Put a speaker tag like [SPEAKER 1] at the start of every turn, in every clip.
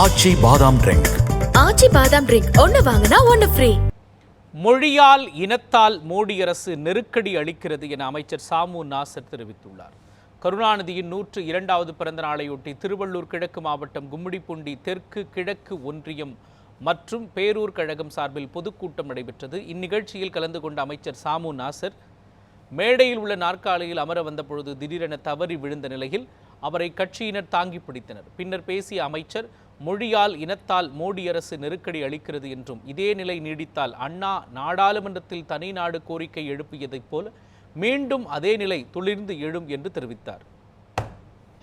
[SPEAKER 1] ஆச்சி பாதாம் ட்ரிங்க்.
[SPEAKER 2] ஆச்சி பாதாம் ட்ரிங்க் ஒன்னு வாங்கினா ஒன்னு ஃப்ரீ.
[SPEAKER 3] மொழியால் இனத்தால் மோடி அரசு நெருக்கடி அளிக்கிறது என அமைச்சர் சாமு நாசர் தெரிவித்துள்ளார். கருணாநிதியின் 102வது பிறந்த நாளையொட்டி திருவள்ளூர் கிழக்கு மாவட்டம் கும்மிடிப்பூண்டி தெற்கு கிழக்கு ஒன்றியம் மற்றும் பேரூர் கழகம் சார்பில் பொதுக்கூட்டம் நடைபெற்றது. இந்நிகழ்ச்சியில் கலந்து கொண்ட அமைச்சர் சாமு நாசர் மேடையில் உள்ள நாற்காலியில் அமர வந்த பொழுது திடீரென தவறி விழுந்த நிலையில் அவரை கட்சியினர் தாங்கி பிடித்தனர். பின்னர் பேசிய அமைச்சர், மொழியால் இனத்தால் மோடி அரசு நெருக்கடி அளிக்கிறது என்றும் இதே நிலை நீடித்தால் அண்ணா நாடாளுமன்றத்தில் தனி நாடு கோரிக்கை எழுப்பியதைப் போல மீண்டும் அதே நிலை துளிர்ந்து எழும் என்று தெரிவித்தார்.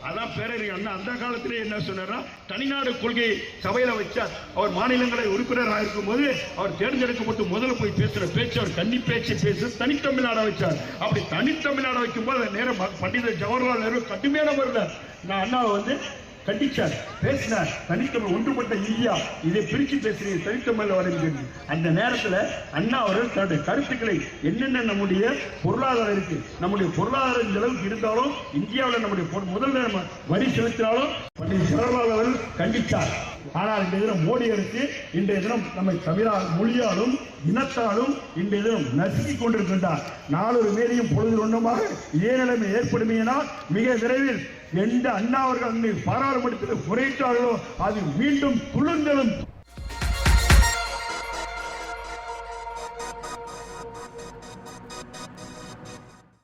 [SPEAKER 4] அதான் பேரறிஞர் அண்ணா அந்த காலத்திலே என்ன சொன்னாரா, தனிநாடு கொள்கையை சபையில வச்சார். அவர் மாநிலங்களை உறுப்பினராக இருக்கும் போது அவர் தேர்ந்தெடுக்கப்பட்டு முதல்ல போய் பேசுற பேச்சு அவர் கன்னி பேச்சு பேசு தனித்தமிழ்நாட வச்சார். அப்படி தனித்தமிழ்நாட வைக்கும் போது நேரம் பண்டித ஜவஹர்லால் நேரு கடுமையான முறையில் நான் அண்ணாவை கண்டிச்சார், பேசினார். தனித்தமிழ் ஒன்றுபட்ட இந்தியா, இதை பிரிச்சு பேசுறீங்க, தனித்தமிழ் வரைந்து. அந்த நேரத்தில் அண்ணா அவர்கள் தன்னுடைய கருத்துக்களை என்னென்ன நம்முடைய பொருளாதாரம் இருக்கு, நம்முடைய பொருளாதாரம் இந்த அளவுக்கு இருந்தாலும் இந்தியாவில் நம்முடைய முதல் வரி செலுத்தினாலும் பண்டித ஜவஹர்லால் அவர்கள் கண்டித்தார். ஆனால் இந்த தினம் மோடி அரசு இன்றைய தினம் நம்மை மொழியாலும் இனத்தாலும் இன்றைய தினம் நசுக்கிக் கொண்டிருக்கின்றார். நாளொரு மேலையும் பொழுது ஒன்றுமாக இதே நிலைமை ஏற்படுமையினால் மிக விரைவில் எந்த அண்ணா அவர்கள் பாராளுமன்றத்தில் குறைத்தார்களோ அது மீண்டும் துளுந்தலும்